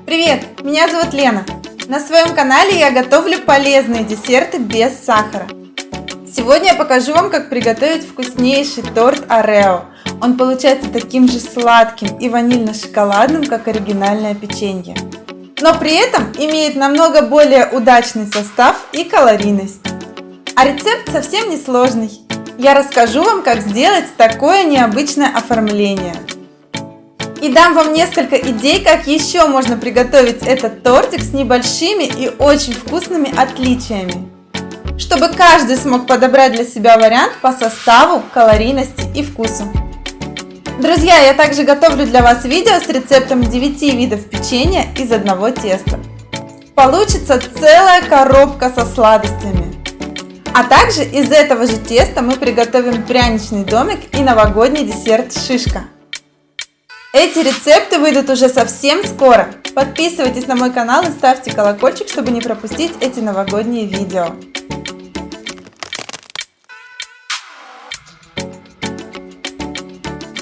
Привет, меня зовут Лена. На своем канале я готовлю полезные десерты без сахара. Сегодня я покажу вам, как приготовить вкуснейший торт Орео. Он получается таким же сладким и ванильно-шоколадным, как оригинальное печенье. Но при этом имеет намного более удачный состав и калорийность. А рецепт совсем не сложный. Я расскажу вам, как сделать такое необычное оформление. И дам вам несколько идей, как еще можно приготовить этот тортик с небольшими и очень вкусными отличиями, чтобы каждый смог подобрать для себя вариант по составу, калорийности и вкусу. Друзья, я также готовлю для вас видео с рецептом 9 видов печенья из одного теста. Получится целая коробка со сладостями. А также из этого же теста мы приготовим пряничный домик и новогодний десерт шишка. Эти рецепты выйдут уже совсем скоро. Подписывайтесь на мой канал и ставьте колокольчик, чтобы не пропустить эти новогодние видео.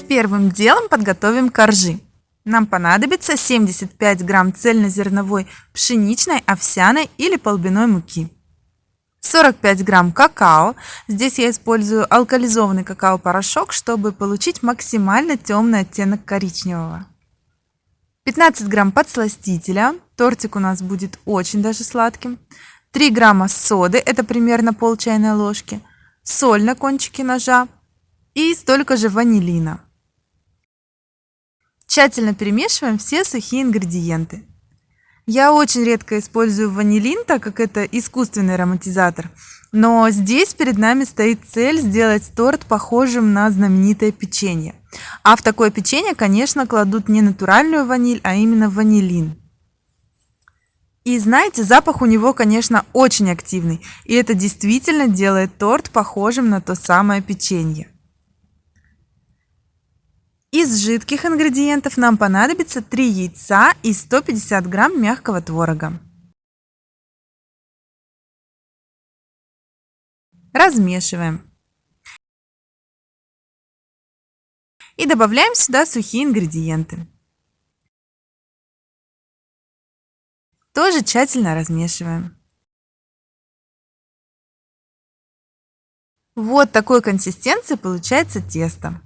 Первым делом подготовим коржи. Нам понадобится 75 грамм цельнозерновой пшеничной, овсяной или полбяной муки. 45 грамм какао. Здесь я использую алкализованный какао-порошок, чтобы получить максимально темный оттенок коричневого. 15 грамм подсластителя. Тортик у нас будет очень даже сладким. 3 грамма соды, это примерно пол чайной ложки. Соль на кончике ножа. И столько же ванилина. Тщательно перемешиваем все сухие ингредиенты. Я очень редко использую ванилин, так как это искусственный ароматизатор, но здесь перед нами стоит цель сделать торт похожим на знаменитое печенье. А в такое печенье, конечно, кладут не натуральную ваниль, а именно ванилин. И знаете, запах у него, конечно, очень активный, и это действительно делает торт похожим на то самое печенье. Из жидких ингредиентов нам понадобится 3 яйца и 150 грамм мягкого творога. Размешиваем. И добавляем сюда сухие ингредиенты. Тоже тщательно размешиваем. Вот такой консистенции получается тесто.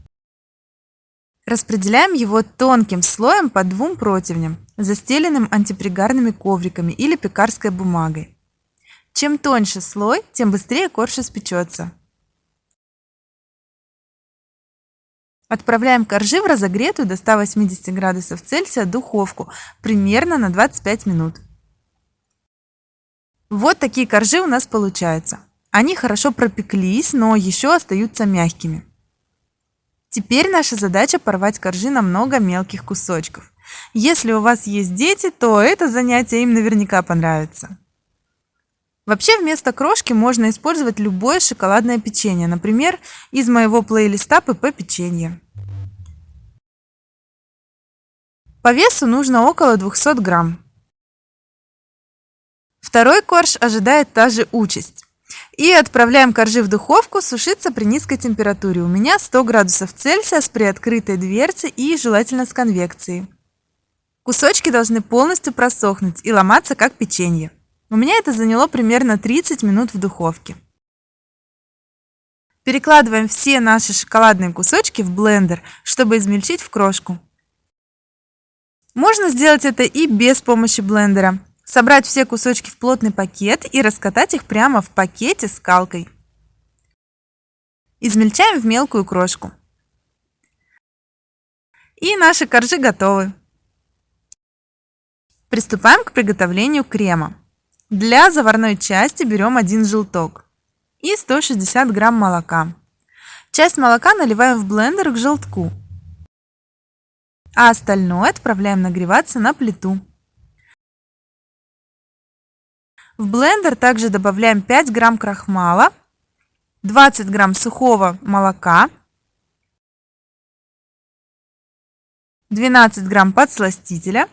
Распределяем его тонким слоем по 2 противням, застеленным антипригарными ковриками или пекарской бумагой. Чем тоньше слой, тем быстрее корж испечется. Отправляем коржи в разогретую до 180 градусов Цельсия духовку примерно на 25 минут. Вот такие коржи у нас получаются. Они хорошо пропеклись, но еще остаются мягкими. Теперь наша задача порвать коржи на много мелких кусочков. Если у вас есть дети, то это занятие им наверняка понравится. Вообще вместо крошки можно использовать любое шоколадное печенье, например, из моего плейлиста ПП печенье. По весу нужно около 200 грамм. Второй корж ожидает та же участь. И отправляем коржи в духовку сушиться при низкой температуре. У меня 100 градусов Цельсия с приоткрытой дверцей и желательно с конвекцией. Кусочки должны полностью просохнуть и ломаться как печенье. У меня это заняло примерно 30 минут в духовке. Перекладываем все наши шоколадные кусочки в блендер, чтобы измельчить в крошку. Можно сделать это и без помощи блендера. Собрать все кусочки в плотный пакет и раскатать их прямо в пакете скалкой. Измельчаем в мелкую крошку. И наши коржи готовы. Приступаем к приготовлению крема. Для заварной части берем 1 желток и 160 грамм молока. Часть молока наливаем в блендер к желтку, а остальное отправляем нагреваться на плиту. В блендер также добавляем 5 грамм крахмала, 20 грамм сухого молока, 12 грамм подсластителя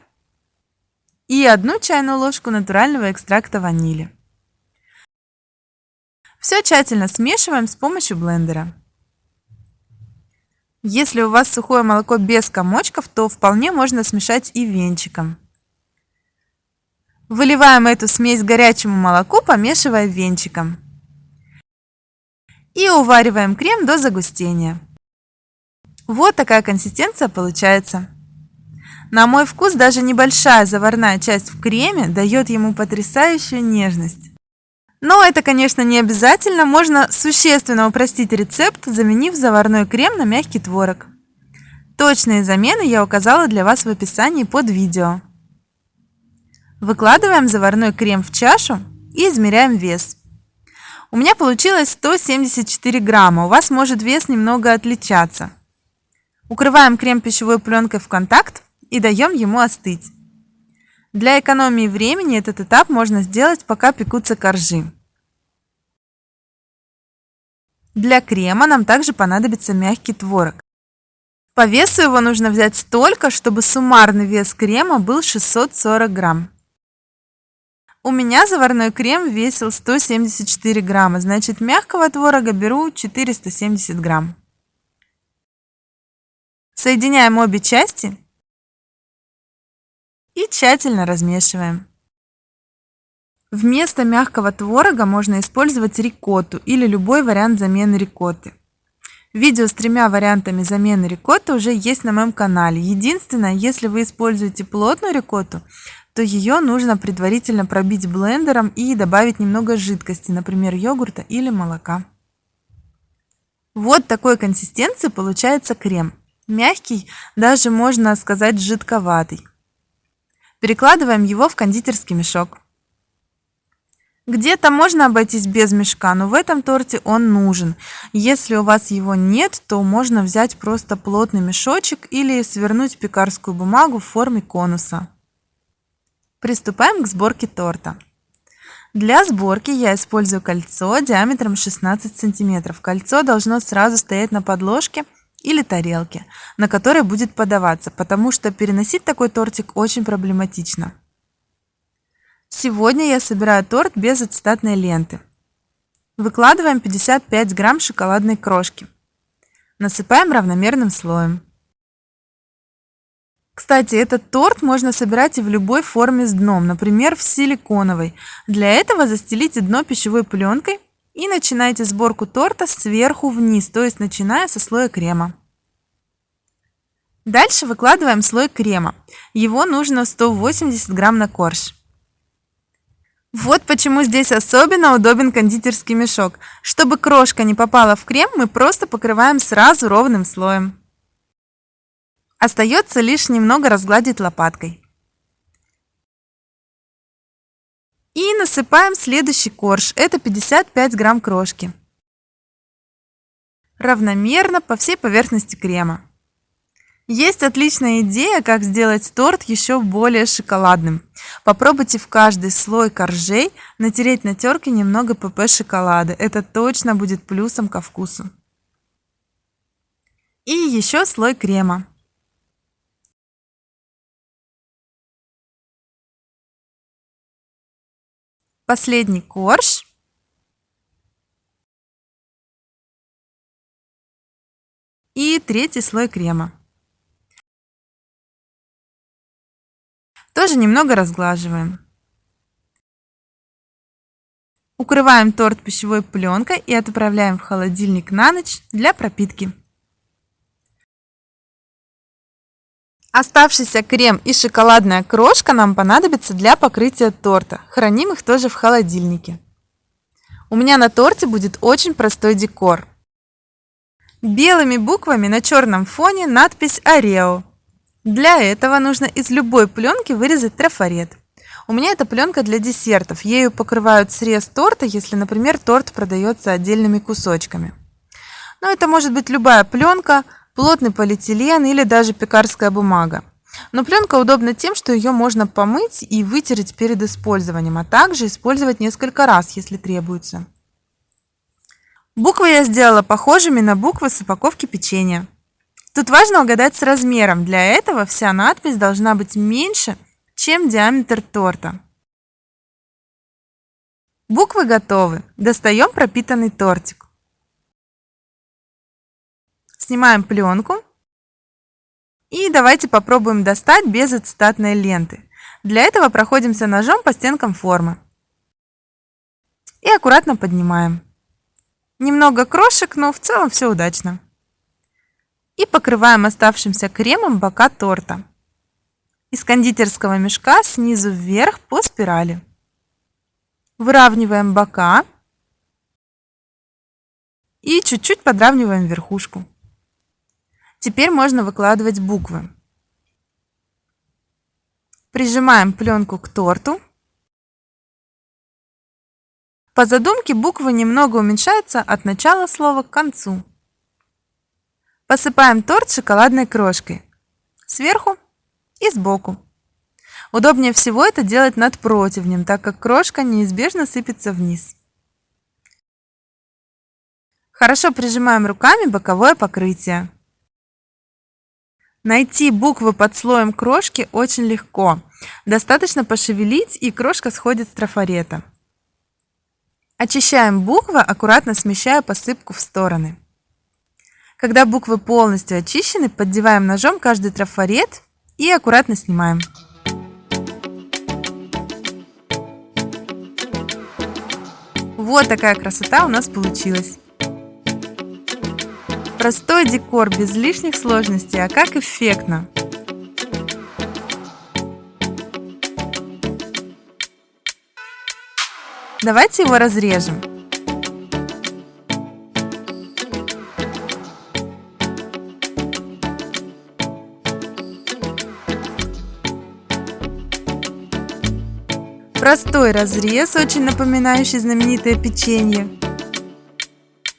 и 1 чайную ложку натурального экстракта ванили. Все тщательно смешиваем с помощью блендера. Если у вас сухое молоко без комочков, то вполне можно смешать и венчиком. Выливаем эту смесь к горячему молоку, помешивая венчиком. И увариваем крем до загустения. Вот такая консистенция получается. На мой вкус даже небольшая заварная часть в креме дает ему потрясающую нежность. Но это, конечно, не обязательно, можно существенно упростить рецепт, заменив заварной крем на мягкий творог. Точные замены я указала для вас в описании под видео. Выкладываем заварной крем в чашу и измеряем вес. У меня получилось 174 грамма, у вас может вес немного отличаться. Укрываем крем пищевой пленкой в контакт и даем ему остыть. Для экономии времени этот этап можно сделать, пока пекутся коржи. Для крема нам также понадобится мягкий творог. По весу его нужно взять столько, чтобы суммарный вес крема был 640 грамм. У меня заварной крем весил 174 грамма, значит мягкого творога беру 470 грамм. Соединяем обе части и тщательно размешиваем. Вместо мягкого творога можно использовать рикотту или любой вариант замены рикотты. Видео с 3 вариантами замены рикотты уже есть на моем канале. Единственное, если вы используете плотную рикотту, то ее нужно предварительно пробить блендером и добавить немного жидкости, например, йогурта или молока. Вот такой консистенции получается крем. Мягкий, даже можно сказать жидковатый. Перекладываем его в кондитерский мешок. Где-то можно обойтись без мешка, но в этом торте он нужен. Если у вас его нет, то можно взять просто плотный мешочек или свернуть пекарскую бумагу в форме конуса. Приступаем к сборке торта. Для сборки я использую кольцо диаметром 16 см. Кольцо должно сразу стоять на подложке или тарелке, на которой будет подаваться, потому что переносить такой тортик очень проблематично. Сегодня я собираю торт без ацетатной ленты. Выкладываем 55 грамм шоколадной крошки. Насыпаем равномерным слоем. Кстати, этот торт можно собирать и в любой форме с дном, например, в силиконовой. Для этого застелите дно пищевой пленкой и начинайте сборку торта сверху вниз, то есть начиная со слоя крема. Дальше выкладываем слой крема. Его нужно 180 грамм на корж. Вот почему здесь особенно удобен кондитерский мешок. Чтобы крошка не попала в крем, мы просто покрываем сразу ровным слоем. Остается лишь немного разгладить лопаткой. И насыпаем следующий корж. Это 55 грамм крошки. Равномерно по всей поверхности крема. Есть отличная идея, как сделать торт еще более шоколадным. Попробуйте в каждый слой коржей натереть на терке немного ПП шоколада. Это точно будет плюсом ко вкусу. И еще слой крема. Последний корж. И третий слой крема. Тоже немного разглаживаем. Укрываем торт пищевой пленкой и отправляем в холодильник на ночь для пропитки. Оставшийся крем и шоколадная крошка нам понадобятся для покрытия торта. Храним их тоже в холодильнике. У меня на торте будет очень простой декор. Белыми буквами на черном фоне надпись Орео. Для этого нужно из любой пленки вырезать трафарет. У меня это пленка для десертов. Ею покрывают срез торта, если, например, торт продается отдельными кусочками. Но это может быть любая пленка, плотный полиэтилен или даже пекарская бумага. Но пленка удобна тем, что ее можно помыть и вытереть перед использованием, а также использовать несколько раз, если требуется. Буквы я сделала похожими на буквы с упаковки печенья. Тут важно угадать с размером. Для этого вся надпись должна быть меньше, чем диаметр торта. Буквы готовы. Достаем пропитанный тортик. Снимаем пленку. И давайте попробуем достать без ацетатной ленты. Для этого проходимся ножом по стенкам формы и аккуратно поднимаем. Немного крошек, но в целом все удачно. И покрываем оставшимся кремом бока торта. Из кондитерского мешка снизу вверх по спирали. Выравниваем бока и чуть-чуть подравниваем верхушку. Теперь можно выкладывать буквы. Прижимаем пленку к торту. По задумке буквы немного уменьшаются от начала слова к концу. Посыпаем торт шоколадной крошкой сверху и сбоку. Удобнее всего это делать над противнем, так как крошка неизбежно сыпется вниз. Хорошо прижимаем руками боковое покрытие. Найти буквы под слоем крошки очень легко. Достаточно пошевелить, и крошка сходит с трафарета. Очищаем буквы, аккуратно смещая посыпку в стороны. Когда буквы полностью очищены, поддеваем ножом каждый трафарет и аккуратно снимаем. Вот такая красота у нас получилась. Простой декор, без лишних сложностей, а как эффектно! Давайте его разрежем. Простой разрез, очень напоминающий знаменитое печенье.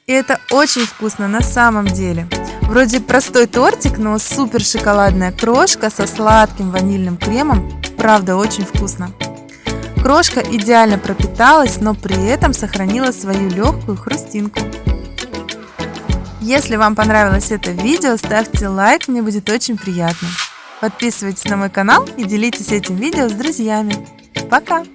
И это очень вкусно на самом деле. Вроде простой тортик, но супер шоколадная крошка со сладким ванильным кремом. Правда, очень вкусно. Крошка идеально пропиталась, но при этом сохранила свою легкую хрустинку. Если вам понравилось это видео, ставьте лайк, мне будет очень приятно. Подписывайтесь на мой канал и делитесь этим видео с друзьями. Пока!